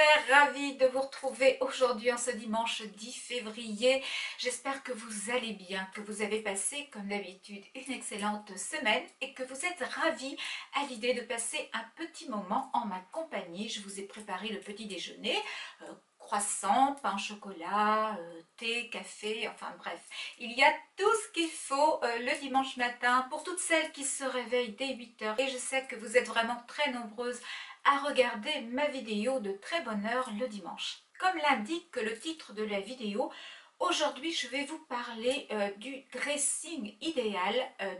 super ravie de vous retrouver aujourd'hui en ce dimanche 10 février. J'espère que vous allez bien, que vous avez passé comme d'habitude une excellente semaine et que vous êtes ravis à l'idée de passer un petit moment en ma compagnie. Je vous ai préparé le petit déjeuner, croissant, pain au chocolat, thé, café, enfin bref. Il y a tout ce qu'il faut le dimanche matin pour toutes celles qui se réveillent dès 8 heures. Et je sais que vous êtes vraiment très nombreuses à regarder ma vidéo de très bonne heure le dimanche. Comme l'indique le titre de la vidéo, aujourd'hui je vais vous parler du dressing idéal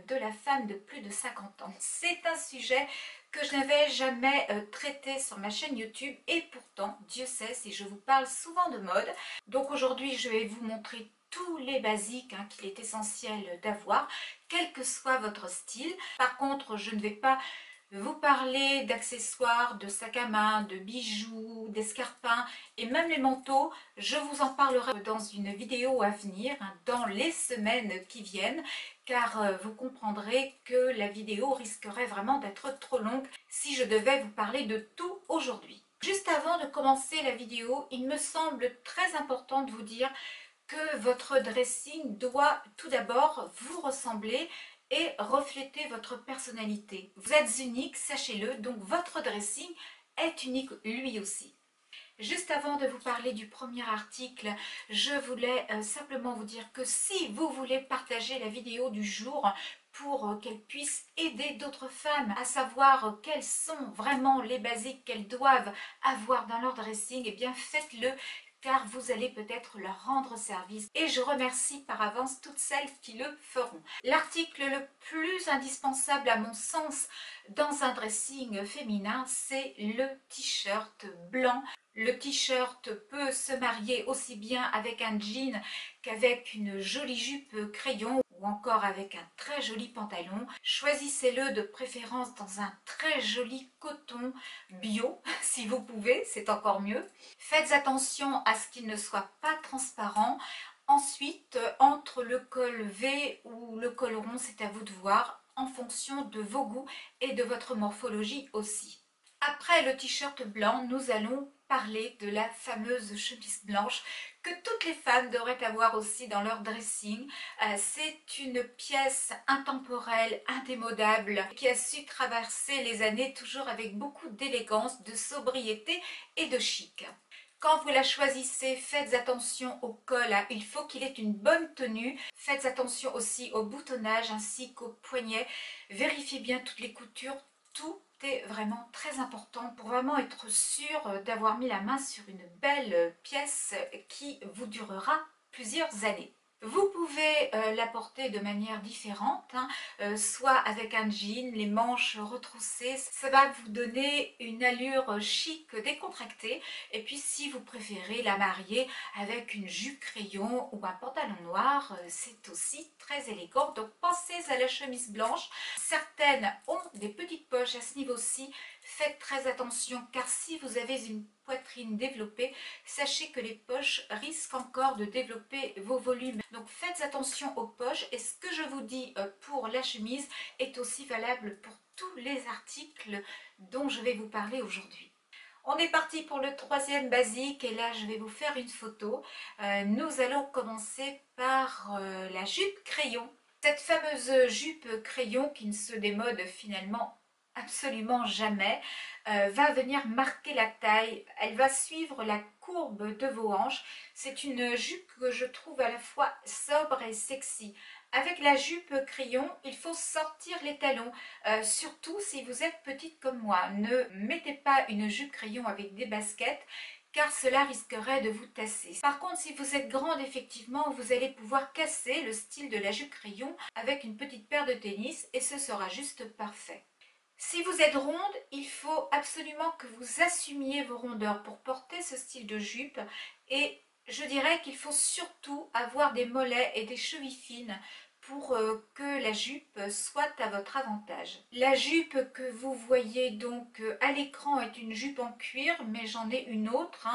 de la femme de plus de 50 ans. C'est un sujet que je n'avais jamais traité sur ma chaîne YouTube et pourtant, Dieu sait si je vous parle souvent de mode. Donc aujourd'hui je vais vous montrer tous les basiques qu'il est essentiel d'avoir, quel que soit votre style. Par contre, je ne vais pas vous parler d'accessoires, de sacs à main, de bijoux, d'escarpins et même les manteaux. Je vous en parlerai dans une vidéo à venir, dans les semaines qui viennent, car vous comprendrez que la vidéo risquerait vraiment d'être trop longue si je devais vous parler de tout aujourd'hui. Juste avant de commencer la vidéo, il me semble très important de vous dire que votre dressing doit tout d'abord vous ressembler et refléter votre personnalité. Vous êtes unique, sachez-le, donc votre dressing est unique lui aussi. Juste avant de vous parler du premier article, je voulais simplement vous dire que si vous voulez partager la vidéo du jour pour qu'elle puisse aider d'autres femmes à savoir quels sont vraiment les basiques qu'elles doivent avoir dans leur dressing, eh bien faites-le, car vous allez peut-être leur rendre service. Et je remercie par avance toutes celles qui le feront. L'article le plus indispensable à mon sens dans un dressing féminin, c'est le t-shirt blanc. Le t-shirt peut se marier aussi bien avec un jean qu'avec une jolie jupe crayon ou encore avec un très joli pantalon. Choisissez-le de préférence dans un très joli coton bio, si vous pouvez, c'est encore mieux. Faites attention à ce qu'il ne soit pas transparent. Ensuite, entre le col V ou le col rond, c'est à vous de voir, en fonction de vos goûts et de votre morphologie aussi. Après le t-shirt blanc, nous allons parler de la fameuse chemise blanche que toutes les femmes devraient avoir aussi dans leur dressing. C'est une pièce intemporelle, indémodable, qui a su traverser les années toujours avec beaucoup d'élégance, de sobriété et de chic. Quand vous la choisissez, faites attention au col, il faut qu'il ait une bonne tenue. Faites attention aussi au boutonnage ainsi qu'au poignet. Vérifiez bien toutes les coutures, tout est vraiment très important pour vraiment être sûr d'avoir mis la main sur une belle pièce qui vous durera plusieurs années. Vous pouvez la porter de manière différente, soit avec un jean, les manches retroussées, ça va vous donner une allure chic décontractée. Et puis si vous préférez la marier avec une jupe crayon ou un pantalon noir, c'est aussi très élégant. Donc pensez à la chemise blanche. Certaines ont des petites poches à ce niveau-ci. Faites très attention, car si vous avez une poitrine développée, sachez que les poches risquent encore de développer vos volumes. Donc faites attention aux poches, et ce que je vous dis pour la chemise est aussi valable pour tous les articles dont je vais vous parler aujourd'hui. On est parti pour le troisième basique, et là je vais vous faire une photo. Nous allons commencer par la jupe crayon. Cette fameuse jupe crayon qui ne se démode finalement absolument jamais, va venir marquer la taille. Elle va suivre la courbe de vos hanches. C'est une jupe que je trouve à la fois sobre et sexy. Avec la jupe crayon, il faut sortir les talons, surtout si vous êtes petite comme moi. Ne mettez pas une jupe crayon avec des baskets, car cela risquerait de vous tasser. Par contre, si vous êtes grande, effectivement, vous allez pouvoir casser le style de la jupe crayon avec une petite paire de tennis et ce sera juste parfait. Si vous êtes ronde, il faut absolument que vous assumiez vos rondeurs pour porter ce style de jupe, et je dirais qu'il faut surtout avoir des mollets et des chevilles fines pour que la jupe soit à votre avantage. La jupe que vous voyez donc à l'écran est une jupe en cuir, mais j'en ai une autre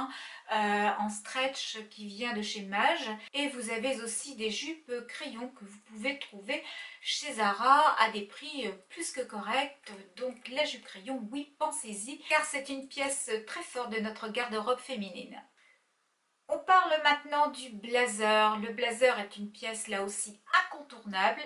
en stretch qui vient de chez Mage. Et vous avez aussi des jupes crayon que vous pouvez trouver chez Zara à des prix plus que corrects. Donc la jupe crayon, oui, pensez-y, car c'est une pièce très forte de notre garde-robe féminine. On parle maintenant du blazer. Le blazer est une pièce là aussi incontournable.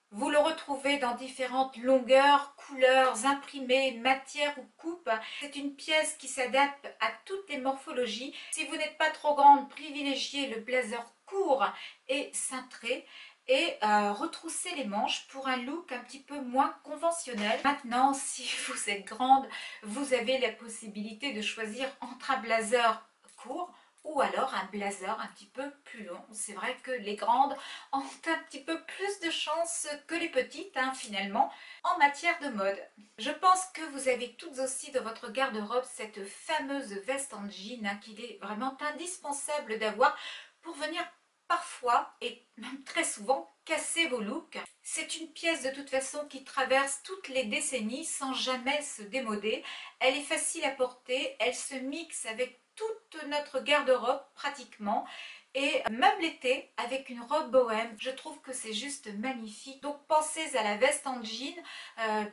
Vous le retrouvez dans différentes longueurs, couleurs, imprimées, matières ou coupes. C'est une pièce qui s'adapte à toutes les morphologies. Si vous n'êtes pas trop grande, privilégiez le blazer court et cintré et retroussez les manches pour un look un petit peu moins conventionnel. Maintenant, si vous êtes grande, vous avez la possibilité de choisir entre un blazer court ou alors un blazer un petit peu plus long. C'est vrai que les grandes ont un petit peu plus de chance que les petites finalement en matière de mode. Je pense que vous avez toutes aussi dans votre garde-robe cette fameuse veste en jean qu'il est vraiment indispensable d'avoir pour venir parfois et même très souvent casser vos looks. C'est une pièce de toute façon qui traverse toutes les décennies sans jamais se démoder. Elle est facile à porter, elle se mixe avec toute notre garde-robe pratiquement et même l'été avec une robe bohème, je trouve que c'est juste magnifique. Donc pensez à la veste en jean.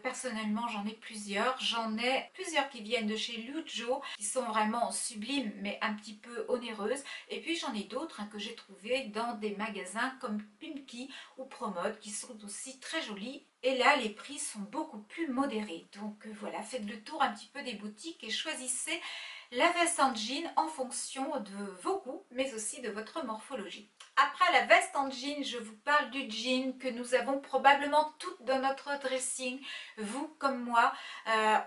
Personnellement j'en ai plusieurs qui viennent de chez Lujo qui sont vraiment sublimes mais un petit peu onéreuses, et puis j'en ai d'autres que j'ai trouvées dans des magasins comme Pimki ou Promode qui sont aussi très jolies. Et là, les prix sont beaucoup plus modérés. Donc voilà, faites le tour un petit peu des boutiques et choisissez la veste en jean en fonction de vos goûts, mais aussi de votre morphologie. Après la veste en jean, je vous parle du jean que nous avons probablement toutes dans notre dressing. Vous comme moi,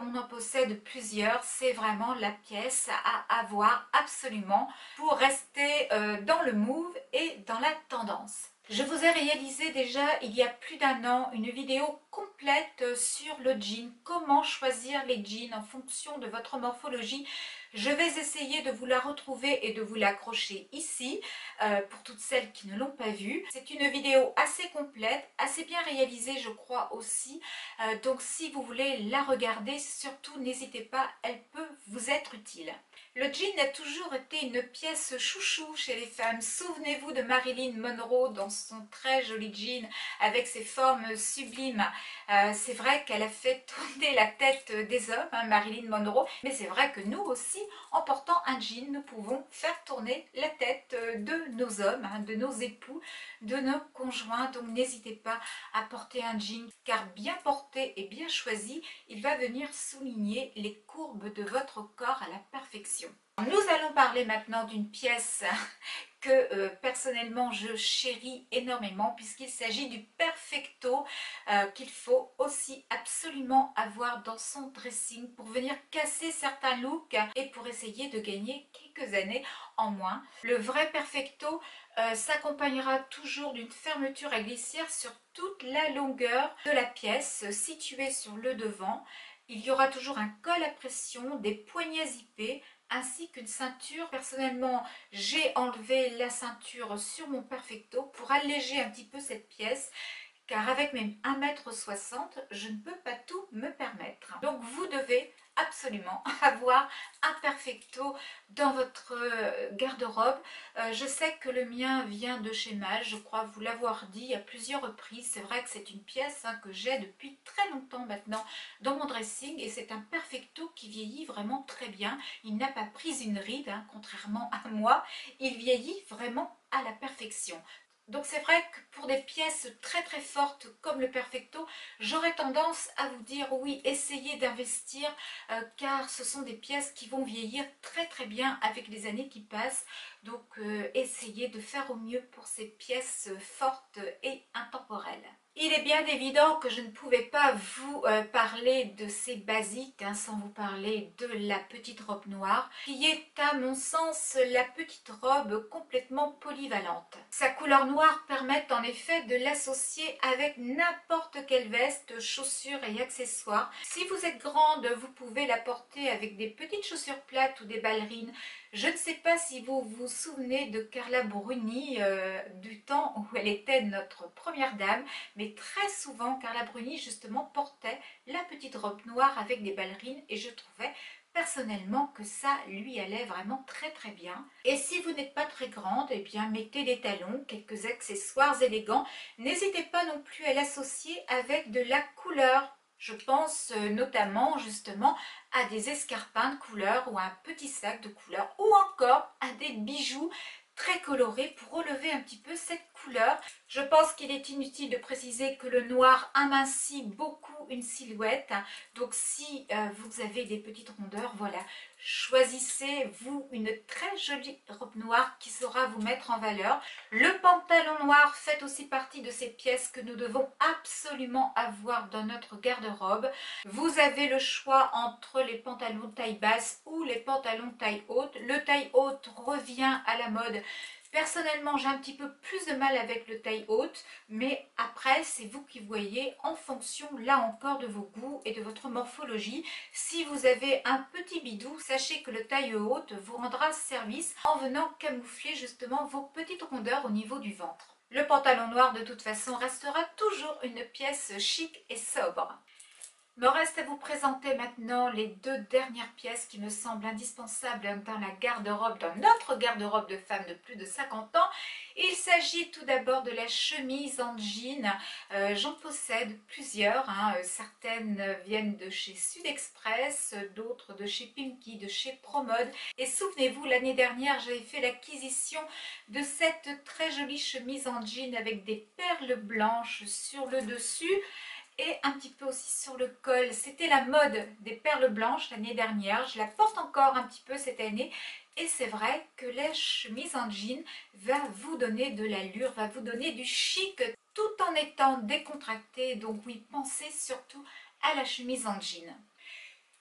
on en possède plusieurs. C'est vraiment la pièce à avoir absolument pour rester dans le move et dans la tendance. Je vous ai réalisé déjà il y a plus d'un an une vidéo complète sur le jean, comment choisir les jeans en fonction de votre morphologie. Je vais essayer de vous la retrouver et de vous l'accrocher ici pour toutes celles qui ne l'ont pas vue. C'est une vidéo assez complète, assez bien réalisée je crois aussi. Donc si vous voulez la regarder, surtout n'hésitez pas, elle peut vous être utile. Le jean a toujours été une pièce chouchou chez les femmes. Souvenez-vous de Marilyn Monroe dans son très joli jean avec ses formes sublimes. C'est vrai qu'elle a fait tourner la tête des hommes, Marilyn Monroe, mais c'est vrai que nous aussi, en portant un jean, nous pouvons faire tourner la tête de nos hommes, de nos époux, de nos conjoints. Donc n'hésitez pas à porter un jean, car bien porté et bien choisi, il va venir souligner les courbes de votre corps à la perfection. Nous allons parler maintenant d'une pièce que personnellement je chéris énormément, puisqu'il s'agit du perfecto qu'il faut aussi absolument avoir dans son dressing pour venir casser certains looks et pour essayer de gagner quelques années en moins. Le vrai perfecto s'accompagnera toujours d'une fermeture à glissière sur toute la longueur de la pièce située sur le devant. Il y aura toujours un col à pression, des poignets zippés, ainsi qu'une ceinture. Personnellement, j'ai enlevé la ceinture sur mon perfecto pour alléger un petit peu cette pièce, car avec mes 1,60 m, je ne peux pas tout me permettre. Donc vous devez absolument avoir un perfecto dans votre garde-robe. Je sais que le mien vient de chez Mage, je crois vous l'avoir dit à plusieurs reprises. C'est vrai que c'est une pièce que j'ai depuis très longtemps maintenant dans mon dressing, et c'est un perfecto qui vieillit vraiment très bien. Il n'a pas pris une ride, contrairement à moi. Il vieillit vraiment à la perfection. Donc c'est vrai que pour des pièces très très fortes comme le perfecto, j'aurais tendance à vous dire oui, essayez d'investir car ce sont des pièces qui vont vieillir très très bien avec les années qui passent. Donc essayez de faire au mieux pour ces pièces fortes et intemporelles. Il est bien évident que je ne pouvais pas vous parler de ces basiques sans vous parler de la petite robe noire, qui est à mon sens la petite robe complètement polyvalente. Sa couleur noire permet en effet de l'associer avec n'importe quelle veste, chaussures et accessoires. Si vous êtes grande, vous pouvez la porter avec des petites chaussures plates ou des ballerines. Je ne sais pas si vous vous souvenez de Carla Bruni du temps où elle était notre première dame, mais très souvent Carla Bruni justement portait la petite robe noire avec des ballerines et je trouvais personnellement que ça lui allait vraiment très bien. Et si vous n'êtes pas très grande, eh bien mettez des talons, quelques accessoires élégants. N'hésitez pas non plus à l'associer avec de la couleur. Je pense notamment justement à des escarpins de couleur ou à un petit sac de couleur ou encore à des bijoux très colorés pour relever un petit peu cette couleur. Je pense qu'il est inutile de préciser que le noir amincit beaucoup une silhouette. Donc si vous avez des petites rondeurs, voilà, choisissez-vous une très jolie robe noire qui saura vous mettre en valeur. Le pantalon noir fait aussi partie de ces pièces que nous devons absolument avoir dans notre garde-robe. Vous avez le choix entre les pantalons taille basse ou les pantalons taille haute. Le taille haute revient à la mode. Personnellement, j'ai un petit peu plus de mal avec le taille haute, mais après, c'est vous qui voyez en fonction, là encore, de vos goûts et de votre morphologie. Si vous avez un petit bidou, sachez que le taille haute vous rendra service en venant camoufler justement vos petites rondeurs au niveau du ventre. Le pantalon noir, de toute façon, restera toujours une pièce chic et sobre. Me reste à vous présenter maintenant les deux dernières pièces qui me semblent indispensables dans la garde-robe, dans notre garde-robe de femmes de plus de 50 ans. Il s'agit tout d'abord de la chemise en jean. J'en possède plusieurs. Certaines viennent de chez Sud Express, d'autres de chez Pimki, de chez Promode. Et souvenez-vous, l'année dernière, j'avais fait l'acquisition de cette très jolie chemise en jean avec des perles blanches sur le dessus et un petit peu aussi sur le col. C'était la mode des perles blanches l'année dernière. Je la porte encore un petit peu cette année. Et c'est vrai que la chemise en jean va vous donner de l'allure, va vous donner du chic tout en étant décontractée. Donc oui, pensez surtout à la chemise en jean.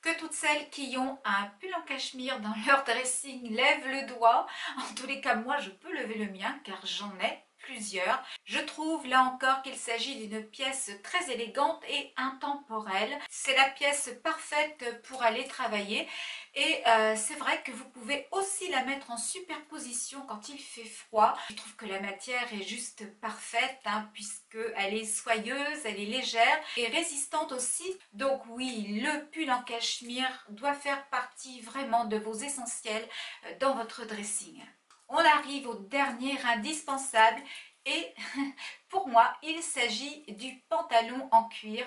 Que toutes celles qui ont un pull en cachemire dans leur dressing lèvent le doigt. En tous les cas, moi je peux lever le mien car j'en ai plusieurs. Je trouve là encore qu'il s'agit d'une pièce très élégante et intemporelle. C'est la pièce parfaite pour aller travailler et c'est vrai que vous pouvez aussi la mettre en superposition quand il fait froid. Je trouve que la matière est juste parfaite puisqu'elle est soyeuse, elle est légère et résistante aussi. Donc oui, le pull en cachemire doit faire partie vraiment de vos essentiels dans votre dressing. On arrive au dernier indispensable et pour moi, il s'agit du pantalon en cuir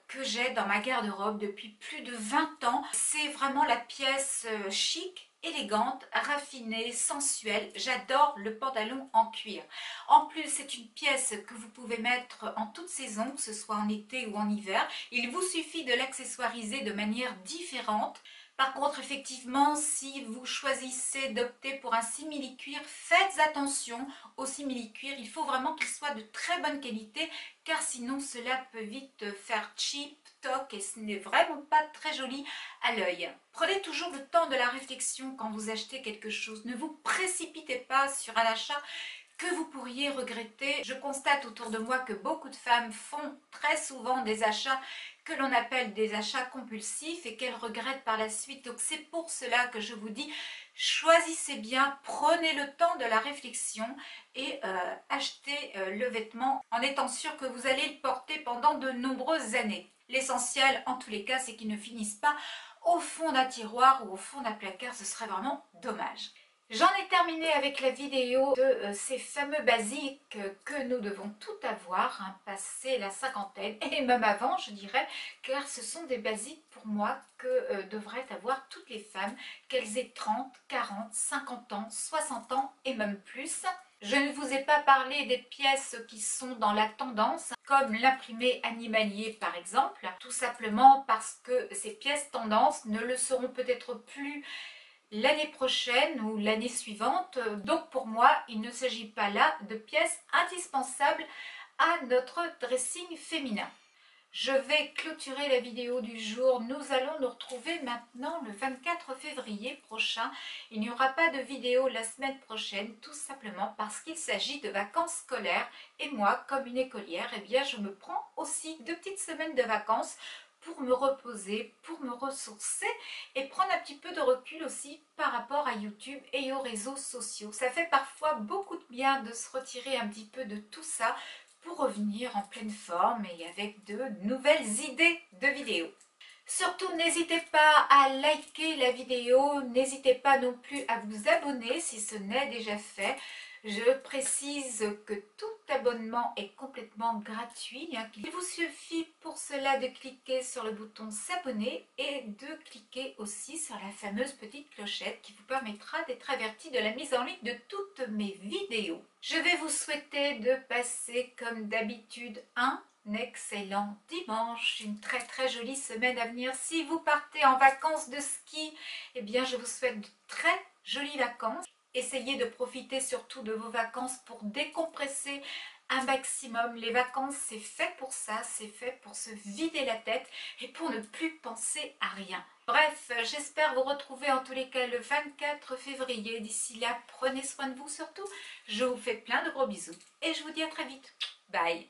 que j'ai dans ma garde-robe depuis plus de 20 ans. C'est vraiment la pièce chic, élégante, raffinée, sensuelle. J'adore le pantalon en cuir. En plus, c'est une pièce que vous pouvez mettre en toute saison, que ce soit en été ou en hiver. Il vous suffit de l'accessoiriser de manière différente. Par contre, effectivement, si vous choisissez d'opter pour un simili-cuir, faites attention au simili-cuir. Il faut vraiment qu'il soit de très bonne qualité, car sinon cela peut vite faire cheap, toc, et ce n'est vraiment pas très joli à l'œil. Prenez toujours le temps de la réflexion quand vous achetez quelque chose. Ne vous précipitez pas sur un achat que vous pourriez regretter. Je constate autour de moi que beaucoup de femmes font très souvent des achats que l'on appelle des achats compulsifs et qu'elles regrettent par la suite. Donc c'est pour cela que je vous dis, choisissez bien, prenez le temps de la réflexion et achetez le vêtement en étant sûr que vous allez le porter pendant de nombreuses années. L'essentiel en tous les cas, c'est qu'il ne finisse pas au fond d'un tiroir ou au fond d'un placard, ce serait vraiment dommage. J'en ai terminé avec la vidéo de ces fameux basiques que nous devons tout avoir, passé la cinquantaine, et même avant je dirais, car ce sont des basiques pour moi que devraient avoir toutes les femmes, qu'elles aient 30, 40, 50 ans, 60 ans et même plus. Je ne vous ai pas parlé des pièces qui sont dans la tendance, comme l'imprimé animalier par exemple, tout simplement parce que ces pièces tendance ne le seront peut-être plus l'année prochaine ou l'année suivante. Donc pour moi, il ne s'agit pas là de pièces indispensables à notre dressing féminin. Je vais clôturer la vidéo du jour. Nous allons nous retrouver maintenant le 24 février prochain. Il n'y aura pas de vidéo la semaine prochaine, tout simplement parce qu'il s'agit de vacances scolaires. Et moi, comme une écolière, eh bien, je me prends aussi 2 petites semaines de vacances pour me reposer, pour me ressourcer et prendre un petit peu de recul aussi par rapport à YouTube et aux réseaux sociaux. Ça fait parfois beaucoup de bien de se retirer un petit peu de tout ça pour revenir en pleine forme et avec de nouvelles idées de vidéos. Surtout, n'hésitez pas à liker la vidéo, n'hésitez pas non plus à vous abonner si ce n'est déjà fait. Je précise que tout abonnement est complètement gratuit. Il vous suffit pour cela de cliquer sur le bouton s'abonner et de cliquer aussi sur la fameuse petite clochette qui vous permettra d'être averti de la mise en ligne de toutes mes vidéos. Je vais vous souhaiter de passer comme d'habitude un excellent dimanche, une très jolie semaine à venir. Si vous partez en vacances de ski, eh bien je vous souhaite de très jolies vacances. Essayez de profiter surtout de vos vacances pour décompresser un maximum. Les vacances, c'est fait pour ça, c'est fait pour se vider la tête et pour ne plus penser à rien. Bref, j'espère vous retrouver en tous les cas le 24 février. D'ici là, prenez soin de vous surtout. Je vous fais plein de gros bisous et je vous dis à très vite. Bye!